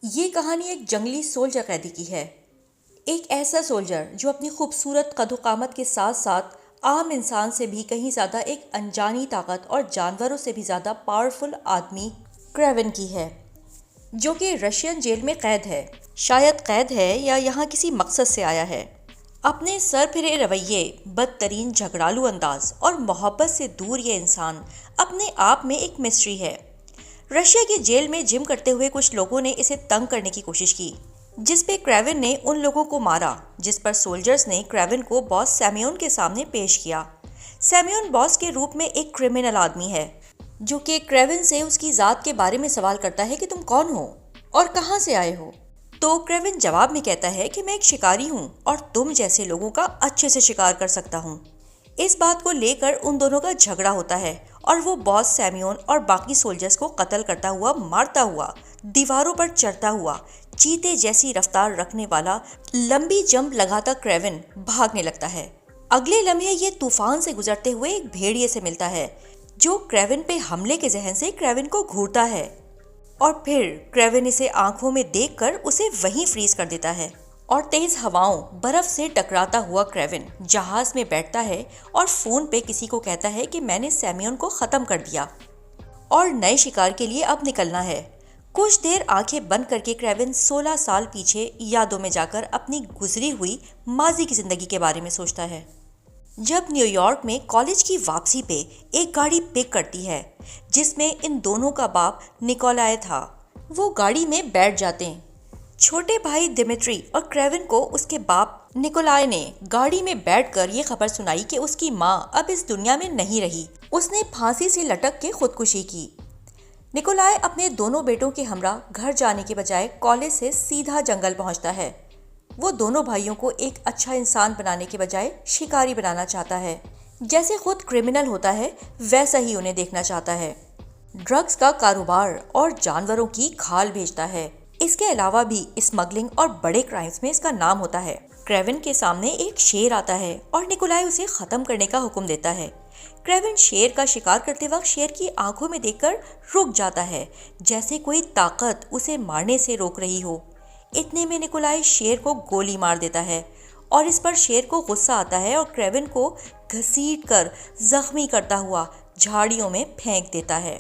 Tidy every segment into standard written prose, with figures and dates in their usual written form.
ये कहानी एक जंगली सोल्जर कैदी की है। एक ऐसा सोल्जर जो अपनी खूबसूरत कद-ओ-कामत के साथ साथ आम इंसान से भी कहीं ज़्यादा एक अनजानी ताकत और जानवरों से भी ज़्यादा पावरफुल आदमी क्रेवन की है, जो कि रशियन जेल में कैद है। शायद कैद है या यहाँ किसी मकसद से आया है। अपने सर फिरे रवैये, बदतरीन झगड़ालू अंदाज और मोहब्बत से दूर ये इंसान अपने आप में एक मिस्ट्री है। रशिया की जेल में जिम करते हुए कुछ लोगों ने इसे तंग करने की कोशिश की, जिस पे क्रेवन ने उन लोगों को मारा, जिस पर सोल्जर्स ने क्रेवन को बॉस सैम्योन के सामने पेश किया। सैम्योन बॉस के रूप में एक क्रिमिनल आदमी है, जो कि क्रेवन से उसकी ज़ात के बारे में सवाल करता है कि तुम कौन हो और कहाँ से आए हो। तो क्रेवन जवाब में कहता है कि मैं एक शिकारी हूँ और तुम जैसे लोगों का अच्छे से शिकार कर सकता हूँ। इस बात को लेकर उन दोनों का झगड़ा होता है और वो बॉस सैम्योन और बाकी सोल्जर्स को कत्ल करता हुआ, मारता हुआ, दीवारों पर चढ़ता हुआ, चीते जैसी रफ्तार रखने वाला लंबी जंप लगाता क्रेवन भागने लगता है। अगले लम्हे ये तूफान से गुजरते हुए एक भेड़िए से मिलता है, जो क्रेवन पे हमले के जहन से क्रेवन को घूरता है और फिर क्रेवन इसे आंखों में देखकर उसे वहीं फ्रीज कर देता है। और तेज हवाओं, बर्फ से टकराता हुआ क्रेवन जहाज में बैठता है और फोन पे किसी को कहता है कि मैंने सैम्योन को खत्म कर दिया और नए शिकार के लिए अब निकलना है। कुछ देर आंखें बंद करके क्रेवन 16 साल पीछे यादों में जाकर अपनी गुजरी हुई माजी की जिंदगी के बारे में सोचता है। जब न्यूयॉर्क में कॉलेज की वापसी पे एक गाड़ी पिक करती है, जिसमें इन दोनों का बाप निकोलाय था। वो गाड़ी में बैठ जाते हैं। छोटे भाई दिमित्री और क्रेवन को उसके बाप निकोलाय ने गाड़ी में बैठकर ये खबर सुनाई कि उसकी माँ अब इस दुनिया में नहीं रही। उसने फांसी से लटक के खुदकुशी की। निकोलाय अपने दोनों बेटों के हमरा घर जाने के बजाय कॉलेज से सीधा जंगल पहुंचता है। वो दोनों भाइयों को एक अच्छा इंसान बनाने के बजाय शिकारी बनाना चाहता है। जैसे खुद क्रिमिनल होता है, वैसा ही उन्हें देखना चाहता है। ड्रग्स का कारोबार और जानवरों की खाल भेजता है। इसके अलावा भी स्मगलिंग और बड़े क्राइम्स में इसका नाम होता है। क्रेवन के सामने एक शेर आता है और निकोलाय उसे खत्म करने का हुक्म देता है। क्रेवन शेर का शिकार करते वक्त शेर की आंखों में देखकर रुक जाता है, जैसे कोई ताकत उसे मारने से रोक रही हो। इतने में निकोलाय शेर को गोली मार देता है और इस पर शेर को गुस्सा आता है और क्रेवन को घसीटकर जख्मी करता हुआ झाड़ियों में फेंक देता है।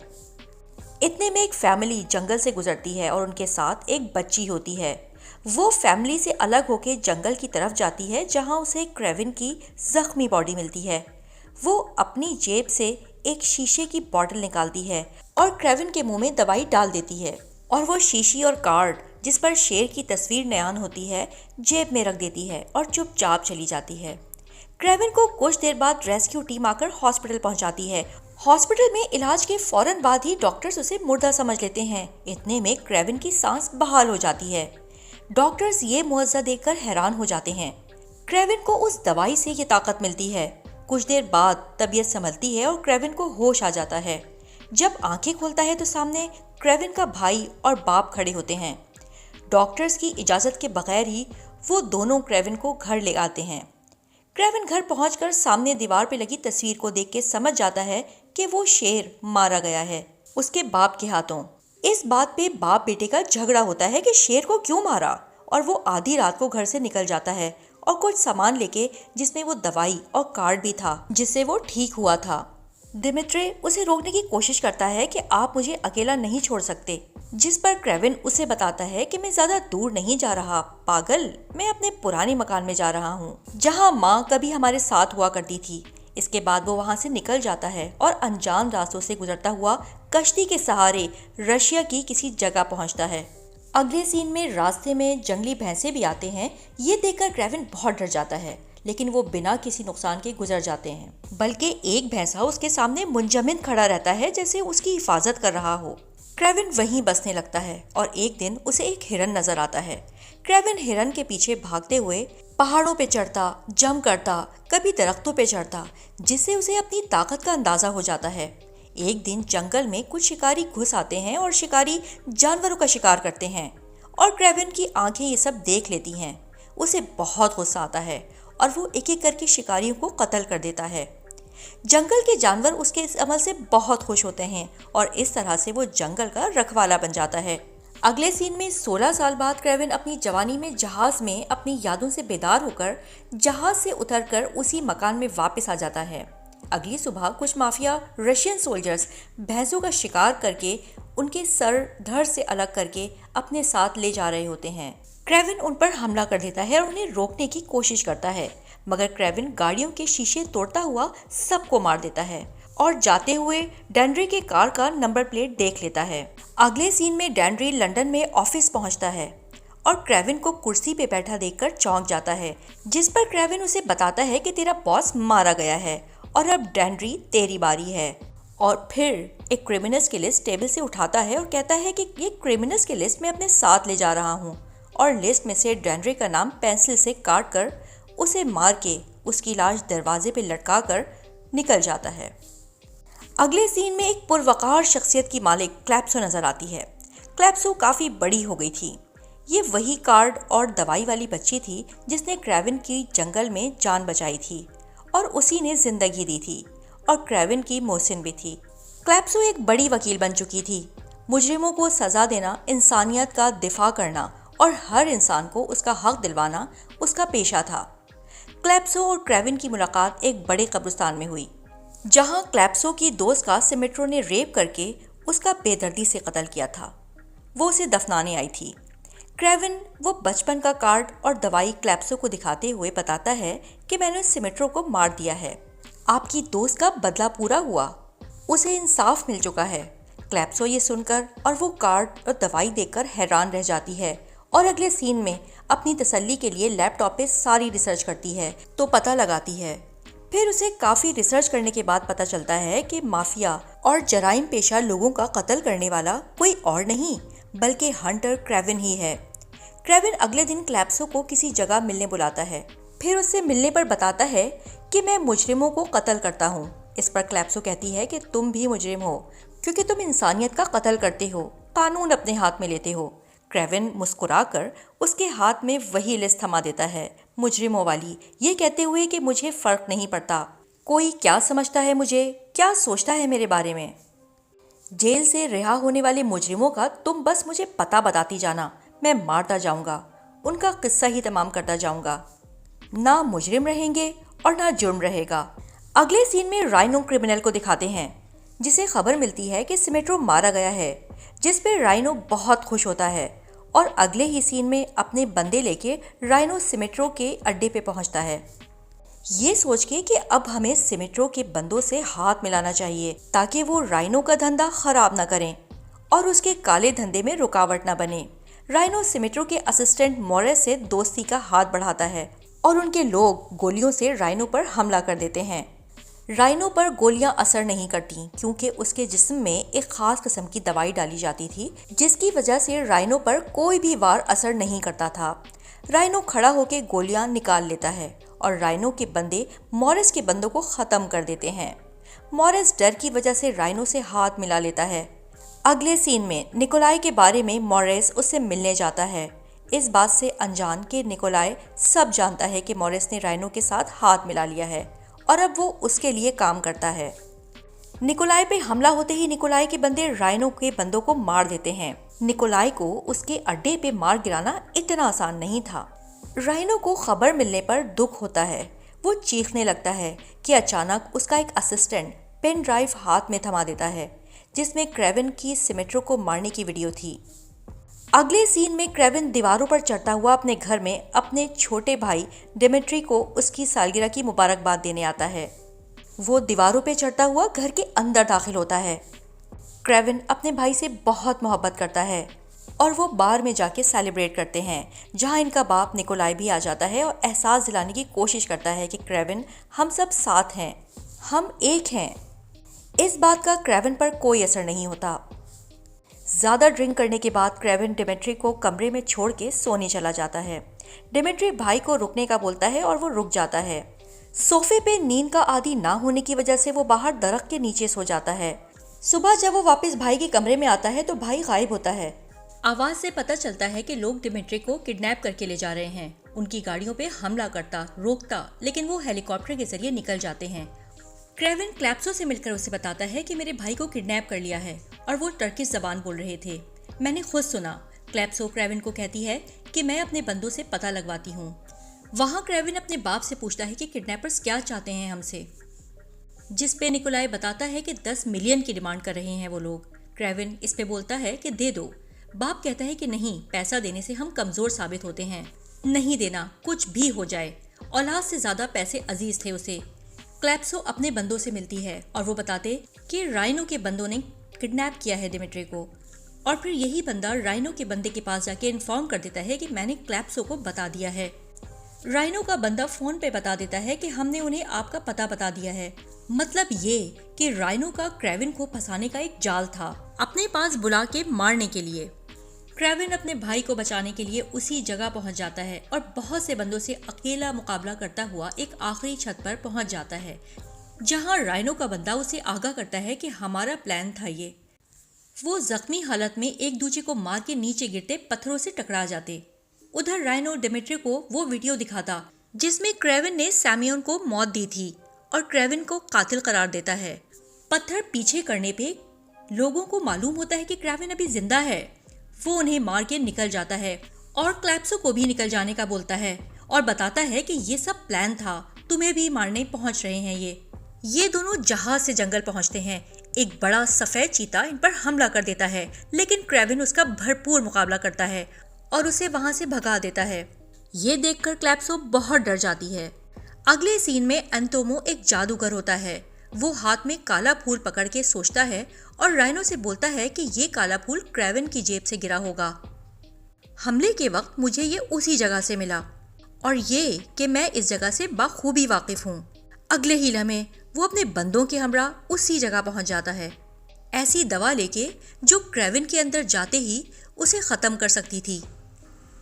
इतने में एक फैमिली जंगल से गुजरती है और उनके साथ एक बच्ची होती है। वो फैमिली से अलग होकर जंगल की तरफ जाती है, जहां उसे क्रेवन की जख्मी बॉडी मिलती है। वो अपनी जेब से एक शीशे की बोतल निकालती है और क्रेवन के मुंह में दवाई डाल देती है और वो शीशी और कार्ड, जिस पर शेर की तस्वीर नयान होती है, जेब में रख देती है और चुपचाप चली जाती है। क्रेवन को कुछ देर बाद रेस्क्यू टीम आकर हॉस्पिटल पहुंचाती है। हॉस्पिटल में इलाज के फौरन बाद ही डॉक्टर्स उसे मुर्दा समझ लेते हैं। इतने में क्रेवन की सांस बहाल हो जाती है। डॉक्टर्स ये मुआवजा देखकर हैरान हो जाते हैं। क्रेवन को उस दवाई से ये ताकत मिलती है। कुछ देर बाद तबीयत संभलती है और क्रेवन को होश आ जाता है। जब आंखें खोलता है तो सामने क्रेवन का भाई और बाप खड़े होते हैं। डॉक्टर्स की इजाज़त के बगैर ही वो दोनों क्रेवन को घर ले आते हैं। क्रेवन घर पहुंचकर सामने दीवार पे लगी तस्वीर को देख के समझ जाता है कि वो शेर मारा गया है उसके बाप के हाथों। इस बात पे बाप बेटे का झगड़ा होता है कि शेर को क्यों मारा, और वो आधी रात को घर से निकल जाता है और कुछ सामान लेके, जिसमें वो दवाई और कार्ड भी था जिससे वो ठीक हुआ था। दिमित्री उसे रोकने की कोशिश करता है कि आप मुझे अकेला नहीं छोड़ सकते, जिस पर क्रेवन उसे बताता है कि मैं ज्यादा दूर नहीं जा रहा पागल, मैं अपने पुराने मकान में जा रहा हूँ, जहाँ माँ कभी हमारे साथ हुआ करती थी। इसके बाद वो वहाँ से निकल जाता है और अनजान रास्तों से गुजरता हुआ कश्ती के सहारे रशिया की किसी जगह पहुँचता है। अगले सीन में रास्ते में जंगली भैंसे भी आते हैं। ये देखकर क्रेवन बहुत डर जाता है, लेकिन वो बिना किसी नुकसान के गुजर जाते हैं। बल्कि एक भैंसा उसके सामने मुंजमद खड़ा रहता है, जैसे उसकी हिफाजत कर रहा हो। क्रेवन वहीं बसने लगता है और एक दिन उसे एक हिरन नजर आता है। क्रेवन हिरन के पीछे भागते हुए पहाड़ों पे चढ़ता, जंप करता, कभी दरख्तों पे चढ़ता, जिससे उसे अपनी ताकत का अंदाजा हो जाता है। एक दिन जंगल में कुछ शिकारी घुस आते हैं और शिकारी जानवरों का शिकार करते हैं और क्रेवन की आंखें ये सब देख लेती हैं। उसे बहुत गुस्सा आता है और वो एक एक करके शिकारियों को कत्ल कर देता है। जंगल के जानवर उसके इस अमल से बहुत खुश होते हैं और इस तरह से वो जंगल का रखवाला बन जाता है। अगले सीन में 16 साल बाद क्रेविन अपनी जवानी में जहाज में अपनी यादों से बेदार होकर जहाज से उतरकर उसी मकान में वापस आ जाता है। अगली सुबह कुछ माफिया रशियन सोल्जर्स भैंसों का शिकार करके उनके सर धड़ से अलग करके अपने साथ ले जा रहे होते हैं। क्रेविन उन पर हमला कर देता है और उन्हें रोकने की कोशिश करता है, मगर क्रेविन गाड़ियों के शीशे तोड़ता हुआ सबको मार देता है और जाते हुए डेंड्री के कार का नंबर प्लेट देख लेता है। अगले सीन में डेंड्री लंदन में ऑफिस पहुंचता है और क्रेविन को कुर्सी पे बैठा देखकर चौंक जाता है, जिस पर क्रेविन उसे बताता है कि तेरा बॉस मारा गया है और अब डेंड्री तेरी बारी है। और फिर एक क्रिमिनल्स की लिस्ट टेबल से उठाता है और कहता है कि ये क्रिमिनल्स की लिस्ट मैं अपने साथ ले जा रहा हूँ, और लिस्ट में से डेंड्री का नाम पेंसिल से काट कर उसे मार के उसकी लाश दरवाजे पे लटका कर निकल जाता है। अगले सीन में एक पुरवकार शख्सियत की मालिक क्लैप्सो नजर आती है। क्लैप्सो काफ़ी बड़ी हो गई थी। ये वही कार्ड और दवाई वाली बच्ची थी जिसने क्रेविन की जंगल में जान बचाई थी और उसी ने जिंदगी दी थी, और क्रेविन की मोहसिन भी थी। क्लैप्सो एक बड़ी वकील बन चुकी थी। मुजरिमों को सज़ा देना, इंसानियत का दिफा करना और हर इंसान को उसका हक दिलवाना उसका पेशा था। क्लैप्सो और क्रेविन की मुलाकात एक बड़े कब्रिस्तान में हुई, जहां क्लैप्सो की दोस्त का सिमेट्रो ने रेप करके उसका बेदर्दी से कत्ल किया था। वो उसे दफनाने आई थी। क्रेविन वो बचपन का कार्ड और दवाई क्लैप्सो को दिखाते हुए बताता है कि मैंने उस सिमेट्रो को मार दिया है। आपकी दोस्त का बदला पूरा हुआ, उसे इंसाफ मिल चुका है। क्लैप्सो ये सुनकर और वो कार्ड और दवाई देखकर हैरान रह जाती है और अगले सीन में अपनी तसल्ली के लिए लैपटॉप पे सारी रिसर्च करती है तो पता लगाती है। फिर उसे काफ़ी रिसर्च करने के बाद पता चलता है कि माफिया और जराइम पेशा लोगों का कत्ल करने वाला कोई और नहीं बल्कि हंटर क्रेविन ही है। क्रेविन अगले दिन क्लैप्सो को किसी जगह मिलने बुलाता है। फिर उससे मिलने पर बताता है कि मैं मुजरिमों को कत्ल करता हूँ। इस पर क्लैप्सो कहती है कि तुम भी मुजरिम हो क्योंकि तुम इंसानियत का कत्ल करते हो, कानून अपने हाथ में लेते हो। क्रेविन मुस्कुराकर उसके हाथ में वही लिस्ट थमा देता है, मुजरिमों वाली, ये कहते हुए कि मुझे फ़र्क नहीं पड़ता कोई क्या समझता है, मुझे क्या सोचता है मेरे बारे में। जेल से रिहा होने वाले मुजरिमों का तुम बस मुझे पता बताती जाना, मैं मारता जाऊंगा, उनका किस्सा ही तमाम करता जाऊंगा। ना मुजरिम रहेंगे और ना जुर्म रहेगा। अगले सीन में राइनो क्रिमिनल को दिखाते हैं जिसे खबर मिलती है कि सिमेट्रो मारा गया है, जिस पे राइनो बहुत खुश होता है और अगले ही सीन में अपने बंदे लेके राइनो सिमेट्रो के अड्डे पे पहुंचता है, ये सोच के कि अब हमें सिमेट्रो के बंदों से हाथ मिलाना चाहिए ताकि वो राइनो का धंधा खराब ना करें और उसके काले धंधे में रुकावट ना बने। राइनो सिमेट्रो के असिस्टेंट मोरेस से दोस्ती का हाथ बढ़ाता है और उनके लोग गोलियों से राइनो पर हमला कर देते हैं। राइनो पर गोलियां असर नहीं करती क्योंकि उसके जिस्म में एक खास किस्म की दवाई डाली जाती थी, जिसकी वजह से राइनो पर कोई भी वार असर नहीं करता था। राइनो खड़ा होकर गोलियां निकाल लेता है और राइनो के बंदे मॉरिस के बंदों को ख़त्म कर देते हैं। मॉरिस डर की वजह से राइनो से हाथ मिला लेता है। अगले सीन में निकोलाई के बारे में मॉरिस उससे मिलने जाता है, इस बात से अनजान कि निकोलाई सब जानता है कि मॉरिस ने राइनो के साथ हाथ मिला लिया है और अब वो उसके लिए काम करता है। निकोलाई पे हमला होते ही निकोलाई के बंदे राइनो के बंदों को मार देते हैं। निकोलाई को उसके अड्डे पे मार गिराना इतना आसान नहीं था। राइनो को खबर मिलने पर दुख होता है। वो चीखने लगता है कि अचानक उसका एक असिस्टेंट पेन ड्राइव हाथ में थमा देता है जिसमें क्रेविन की सिमेट्रो को मारने की वीडियो थी। अगले सीन में क्रेविन दीवारों पर चढ़ता हुआ अपने घर में अपने छोटे भाई डिमिट्री को उसकी सालगिरह की मुबारकबाद देने आता है। वो दीवारों पे चढ़ता हुआ घर के अंदर दाखिल होता है। क्रेविन अपने भाई से बहुत मोहब्बत करता है और वो बार में जाके सेलिब्रेट करते हैं, जहां इनका बाप निकोलाई भी आ जाता है और एहसास दिलाने की कोशिश करता है कि क्रेविन, हम सब साथ हैं, हम एक हैं। इस बात का क्रेविन पर कोई असर नहीं होता। ज़्यादा ड्रिंक करने के बाद क्रेविन डिमिट्री को कमरे में छोड़ के सोने चला जाता है। डिमिट्री भाई को रुकने का बोलता है और वो रुक जाता है। सोफे पे नींद का आदी ना होने की वजह से वो बाहर दरख्त के नीचे सो जाता है। सुबह जब वो वापस भाई के कमरे में आता है तो भाई गायब होता है। आवाज़ से पता चलता है कि लोग डिमिट्री को किडनैप करके ले जा रहे हैं। उनकी गाड़ियों पे हमला करता, रोकता, लेकिन वो हेलीकॉप्टर के जरिए निकल जाते हैं। क्रेविन क्लैप्सो से मिलकर उसे बताता है कि मेरे भाई को किडनैप कर लिया है और वो टर्किश ज़बान बोल रहे थे। मैंने खुद सुना। क्लैप्सो क्रेविन को कहती है कि मैं अपने बंदों से पता लगवाती हूँ। वहाँ क्रेविन अपने बाप से पूछता है कि किडनैपर्स क्या चाहते हैं हमसे, जिस पे निकोलाई बताता है कि 10 मिलियन की डिमांड कर रहे हैं वो लोग। क्रेविन इस पे बोलता है कि दे दो। बाप कहता है कि नहीं, पैसा देने से हम कमज़ोर साबित होते हैं, नहीं देना, कुछ भी हो जाए। औलाद से ज़्यादा पैसे अजीज थे उसे। क्लैप्सो अपने बंदों से मिलती है और वो बताते कि राइनो के बंदों ने किडनैप किया है डिमिट्री को। और फिर यही बंदा राइनो के बंदे के पास जाके इन्फॉर्म कर देता है कि मैंने क्लैप्सो को बता दिया है। राइनो का बंदा फ़ोन पे बता देता है कि हमने उन्हें आपका पता बता दिया है। मतलब ये कि राइनो का क्रेविन को फंसाने का एक जाल था, अपने पास बुला के मारने के लिए। क्रेविन अपने भाई को बचाने के लिए उसी जगह पहुंच जाता है और बहुत से बंदों से अकेला मुकाबला करता हुआ एक आखिरी छत पर पहुंच जाता है, जहां राइनो का बंदा उसे आगाह करता है कि हमारा प्लान था ये। वो जख्मी हालत में एक दूसरे को मार के नीचे गिरते पत्थरों से टकरा जाते। उधर राइनो डिमिट्री को वो वीडियो दिखाता जिसमें क्रेविन ने सैमियोन को मौत दी थी और क्रेविन को कातिल करार देता है। पत्थर पीछे करने पे लोगों को मालूम होता है कि क्रेविन अभी जिंदा है। वो उन्हें मार के निकल जाता है और क्लैप्सो को भी निकल जाने का बोलता है और बताता है कि ये सब प्लान था, तुम्हें भी मारने पहुंच रहे हैं ये दोनों जहाज से जंगल पहुंचते हैं। एक बड़ा सफेद चीता इन पर हमला कर देता है, लेकिन क्रेविन उसका भरपूर मुकाबला करता है और उसे वहां से भगा देता है। ये देखकर क्लैप्सो बहुत डर जाती है। अगले सीन में एंटोमो एक जादूगर होता है। वो हाथ में काला फूल पकड़ के सोचता है और राइनो से बोलता है कि ये काला फूल क्रेविन की जेब से गिरा होगा। हमले के वक्त मुझे ये उसी जगह से मिला और ये कि मैं इस जगह से बखूबी वाकिफ हूँ। अगले ही लम्हे वो अपने बंदों के हमरा उसी जगह पहुंच जाता है, ऐसी दवा लेके जो क्रेविन के अंदर जाते ही उसे ख़त्म कर सकती थी।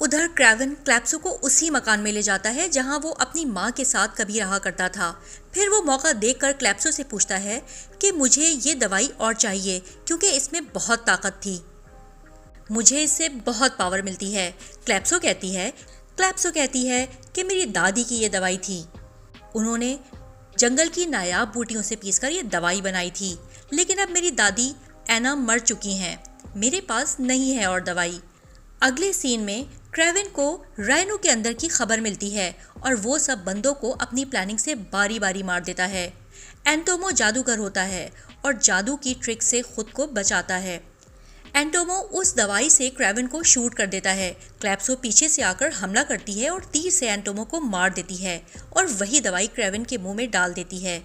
उधर क्रेविन क्लैप्सो को उसी मकान में ले जाता है जहां वो अपनी माँ के साथ कभी रहा करता था। फिर वो मौका देखकर क्लैप्सो से पूछता है कि मुझे ये दवाई और चाहिए क्योंकि इसमें बहुत ताकत थी, मुझे इससे बहुत पावर मिलती है। क्लैप्सो कहती है कि मेरी दादी की ये दवाई थी, उन्होंने जंगल की नायाब बूटियों से पीसकर ये दवाई बनाई थी, लेकिन अब मेरी दादी एना मर चुकी हैं, मेरे पास नहीं है और दवाई। अगले सीन में क्रेविन को राइनो के अंदर की खबर मिलती है और वो सब बंदों को अपनी प्लानिंग से बारी बारी मार देता है। एंटोमो जादूगर होता है और जादू की ट्रिक से खुद को बचाता है। एंटोमो उस दवाई से क्रेविन को शूट कर देता है। क्लैप्सो पीछे से आकर हमला करती है और तीर से एंटोमो को मार देती है और वही दवाई क्रेविन के मुंह में डाल देती है।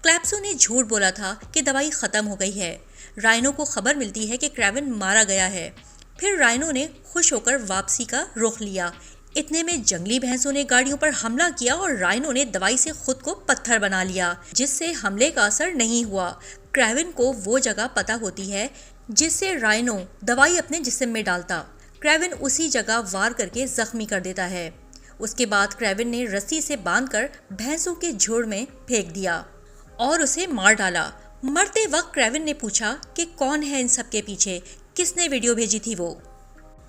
क्लैप्सो ने झूठ बोला था कि दवाई ख़त्म हो गई है। राइनो को खबर मिलती है कि क्रेविन मारा गया है। फिर राइनो ने खुश होकर वापसी का रुख लिया। इतने में जंगली भैंसों ने गाड़ियों पर हमला किया और राइनो ने दवाई से खुद को पत्थर बना लिया, जिससे हमले का असर नहीं हुआ। क्रेविन को वो जगह पता होती है जिससे राइनो दवाई अपने जिस्म में डालता। क्रेविन उसी जगह वार करके जख्मी कर देता है। उसके बाद क्रेविन ने रस्सी से बांधकर भैंसों के झुंड में फेंक दिया और उसे मार डाला। मरते वक्त क्रेविन ने पूछा कि कौन है इन सब के पीछे, किसने वीडियो भेजी थी वो।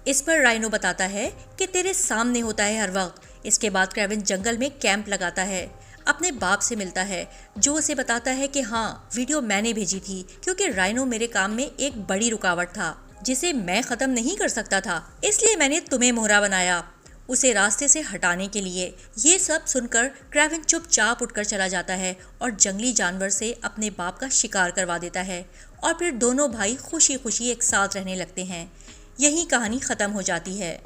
इस पर राइनो बताता है कि तेरे सामने होता है हर वक्त। इसके बाद क्रेविन जंगल में कैंप लगाता है, अपने बाप से मिलता है जो उसे बताता है कि हाँ, वीडियो मैंने भेजी थी क्योंकि राइनो मेरे काम में एक बड़ी रुकावट था जिसे मैं ख़त्म नहीं कर सकता था, इसलिए मैंने तुम्हें मोहरा बनाया उसे रास्ते से हटाने के लिए। ये सब सुनकर क्रेविन चुपचाप उठकर चला जाता है और जंगली जानवर से अपने बाप का शिकार करवा देता है और फिर दोनों भाई खुशी खुशी एक साथ रहने लगते हैं। यही कहानी ख़त्म हो जाती है।